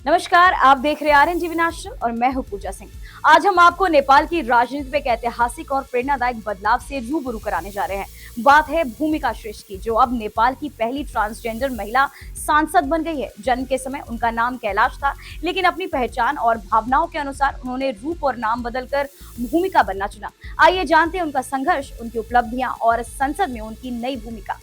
नमस्कार, आप देख रहे हैं आरएनटीवी नेशनल और मैं हूं पूजा सिंह। आज हम आपको नेपाल की राजनीति में एक ऐतिहासिक और प्रेरणादायक बदलाव से रूबरू कराने जा रहे हैं। बात है भूमिका श्रेष्ठ की, जो अब नेपाल की पहली ट्रांसजेंडर महिला सांसद बन गई है। जन्म के समय उनका नाम कैलाश था, लेकिन अपनी पहचान और भावनाओं के अनुसार उन्होंने रूप और नाम बदलकर भूमिका बनना चुना। आइए जानते हैं उनका संघर्ष, उनकी उपलब्धियां और संसद में उनकी नई भूमिका।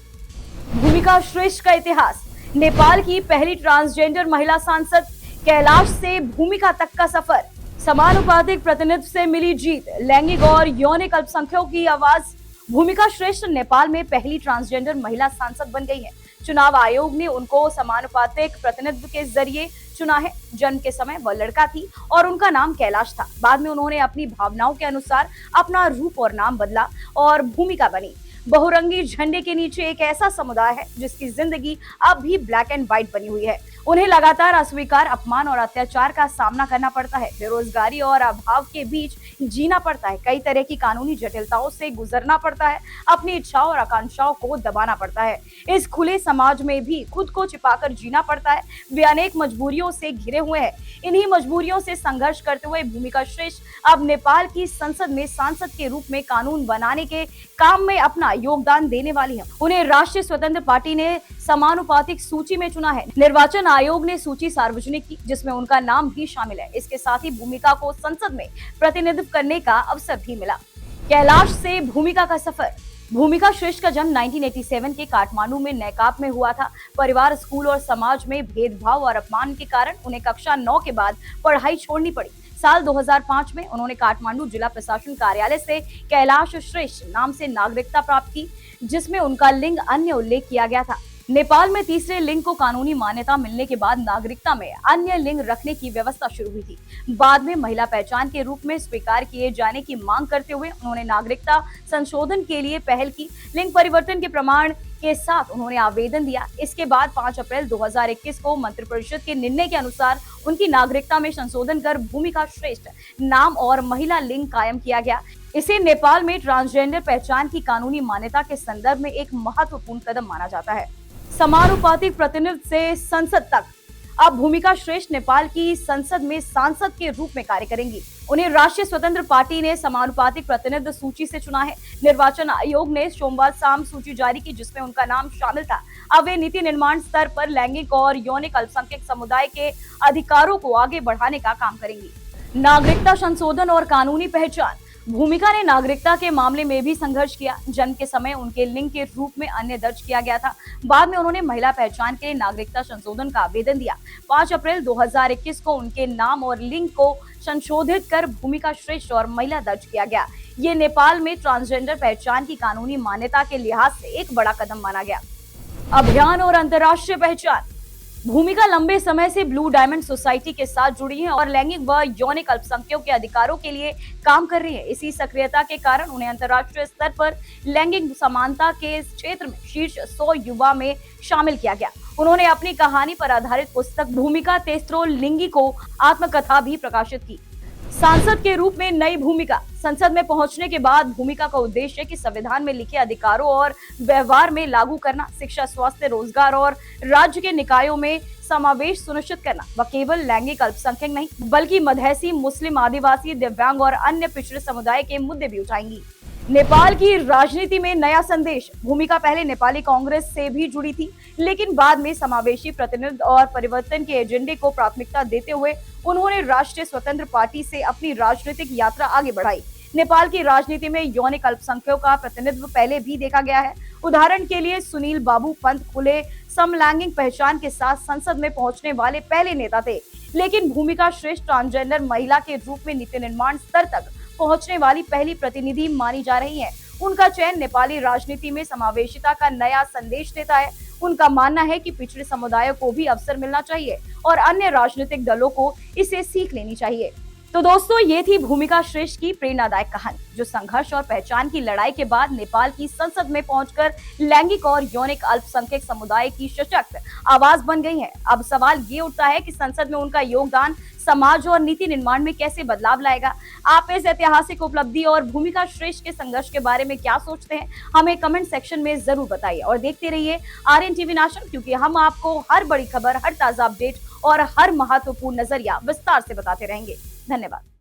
भूमिका श्रेष्ठ का इतिहास। नेपाल की पहली ट्रांसजेंडर महिला सांसद, कैलाश से भूमिका तक का सफर, समानुपातिक प्रतिनिधित्व से मिली जीत, लैंगिक और यौनिक अल्पसंख्यकों की आवाज। भूमिका श्रेष्ठ नेपाल में पहली ट्रांसजेंडर महिला सांसद बन गई है। चुनाव आयोग ने उनको समानुपातिक प्रतिनिधित्व के जरिए चुना है। जन्म के समय वह लड़का थी और उनका नाम कैलाश था। बाद में उन्होंने अपनी भावनाओं के अनुसार अपना रूप और नाम बदला और भूमिका बनी। बहुरंगी झंडे के नीचे एक ऐसा समुदाय है जिसकी जिंदगी अब भी ब्लैक एंड व्हाइट बनी हुई है। उन्हें लगातार अस्वीकार, अपमान और अत्याचार का सामना करना पड़ता है। बेरोजगारी और अभाव के बीच जीना पड़ता है। कई तरह की कानूनी जटिलताओं से गुजरना पड़ता है। अपनी इच्छाओं और आकांक्षाओं को दबाना पड़ता है। इस खुले समाज में भी खुद को छिपाकर जीना पड़ता है। वे अनेक मजबूरियों से घिरे हुए हैं। इन्हीं मजबूरियों से संघर्ष करते हुए भूमिका श्रेष्ठ अब नेपाल की संसद में सांसद के रूप में कानून बनाने के काम में अपना योगदान देने वाली है। उन्हें राष्ट्रीय स्वतंत्र पार्टी ने समानुपातिक सूची में चुना है। निर्वाचन आयोग ने सूची सार्वजनिक की, जिसमें उनका नाम भी शामिल है। इसके साथ ही भूमिका को संसद में प्रतिनिधित्व करने का अवसर भी मिला। कैलाश से भूमिका का सफर। भूमिका श्रेष्ठ का जन्म 1987 के काठमांडू में नैकाप में हुआ था। परिवार, स्कूल और समाज में भेदभाव और अपमान के कारण उन्हें कक्षा 9 के बाद पढ़ाई छोड़नी पड़ी। साल 2005 में उन्होंने काठमांडू जिला प्रशासन कार्यालय से कैलाश श्रेष्ठ नाम से नागरिकता प्राप्त की, जिसमें उनका लिंग अन्य उल्लेख किया गया था। नेपाल में तीसरे लिंग को कानूनी मान्यता मिलने के बाद नागरिकता में अन्य लिंग रखने की व्यवस्था शुरू हुई थी। बाद में महिला पहचान के रूप में स्वीकार किए जाने की मांग करते हुए उन्होंने नागरिकता संशोधन के लिए पहल की। लिंग परिवर्तन के प्रमाण के साथ उन्होंने आवेदन दिया। इसके बाद 5 अप्रैल 2021 को मंत्रिपरिषद के निर्णय के अनुसार उनकी नागरिकता में संशोधन कर भूमिका श्रेष्ठ नाम और महिला लिंग कायम किया गया। इसे नेपाल में ट्रांसजेंडर पहचान की कानूनी मान्यता के संदर्भ में एक महत्वपूर्ण कदम माना जाता है। समानुपातिक प्रतिनिधित्व से संसद तक। अब भूमिका श्रेष्ठ नेपाल की संसद में सांसद के रूप में कार्य करेंगी। उन्हें राष्ट्रीय स्वतंत्र पार्टी ने समानुपातिक प्रतिनिधित्व सूची से चुना है। निर्वाचन आयोग ने सोमवार शाम सूची जारी की, जिसमें उनका नाम शामिल था। अब वे नीति निर्माण स्तर पर लैंगिक और यौनिक अल्पसंख्यक समुदाय के अधिकारों को आगे बढ़ाने का काम करेंगी। नागरिकता संशोधन और कानूनी पहचान। भूमिका ने नागरिकता के मामले में भी संघर्ष किया। जन्म के समय उनके लिंग के रूप में अन्य दर्ज किया गया था। बाद में उन्होंने महिला पहचान के लिए नागरिकता संशोधन का आवेदन दिया। 5 अप्रैल 2021 को उनके नाम और लिंग को संशोधित कर भूमिका श्रेष्ठ और महिला दर्ज किया गया। ये नेपाल में ट्रांसजेंडर पहचान की कानूनी मान्यता के लिहाज से एक बड़ा कदम माना गया। अभियान और अंतर्राष्ट्रीय पहचान। भूमिका लंबे समय से ब्लू डायमंड सोसाइटी के साथ जुड़ी है और लैंगिक व यौनिक अल्पसंख्यकों के अधिकारों के लिए काम कर रही है। इसी सक्रियता के कारण उन्हें अंतर्राष्ट्रीय स्तर पर लैंगिक समानता के क्षेत्र में शीर्ष 100 युवा में शामिल किया गया। उन्होंने अपनी कहानी पर आधारित पुस्तक भूमिका तेस्त्रो लिंगी को आत्मकथा भी प्रकाशित की। सांसद के रूप में नई भूमिका। संसद में पहुंचने के बाद भूमिका का उद्देश्य है कि संविधान में लिखे अधिकारों और व्यवहार में लागू करना, शिक्षा, स्वास्थ्य, रोजगार और राज्य के निकायों में समावेश सुनिश्चित करना। वह केवल लैंगिक अल्पसंख्यक नहीं, बल्कि मधेसी, मुस्लिम, आदिवासी, दिव्यांग और अन्य पिछड़े समुदाय के मुद्दे भी उठाएंगी। नेपाल की राजनीति में नया संदेश। भूमिका पहले नेपाली कांग्रेस से भी जुड़ी थी, लेकिन बाद में समावेशी प्रतिनिधित्व और परिवर्तन के एजेंडे को प्राथमिकता देते हुए उन्होंने राष्ट्रीय स्वतंत्र पार्टी से अपनी राजनीतिक यात्रा आगे बढ़ाई। नेपाल की राजनीति में यौनिक अल्पसंख्यकों का प्रतिनिधित्व पहले भी देखा गया है। उदाहरण के लिए सुनील बाबू पंत खुले समलैंगिक पहचान के साथ संसद में पहुंचने वाले पहले नेता थे, लेकिन भूमिका श्रेष्ठ ट्रांसजेंडर महिला के रूप में नीति निर्माण स्तर तक पहुंचने वाली पहली प्रतिनिधि मानी जा रही है। उनका चयन नेपाली राजनीति में समावेशिता का नया संदेश देता है। उनका मानना है कि पिछड़े समुदायों को भी अवसर मिलना चाहिए और अन्य राजनीतिक दलों को इसे सीख लेनी चाहिए। तो दोस्तों, ये थी भूमिका श्रेष्ठ की प्रेरणादायक कहानी, जो संघर्ष और पहचान की लड़ाई के बाद नेपाल की संसद में पहुंचकर लैंगिक और यौनिक अल्पसंख्यक समुदाय की सशक्त आवाज बन गई है। अब सवाल ये उठता है कि संसद में उनका योगदान समाज और नीति निर्माण में कैसे बदलाव लाएगा। आप इस ऐतिहासिक उपलब्धि और भूमिका श्रेष्ठ के संघर्ष के बारे में क्या सोचते हैं, हमें कमेंट सेक्शन में जरूर बताइए और देखते रहिए आरएनटीवी नेशनल, क्योंकि हम आपको हर बड़ी खबर, हर ताजा अपडेट और हर महत्वपूर्ण नजरिया विस्तार से बताते रहेंगे। धन्यवाद।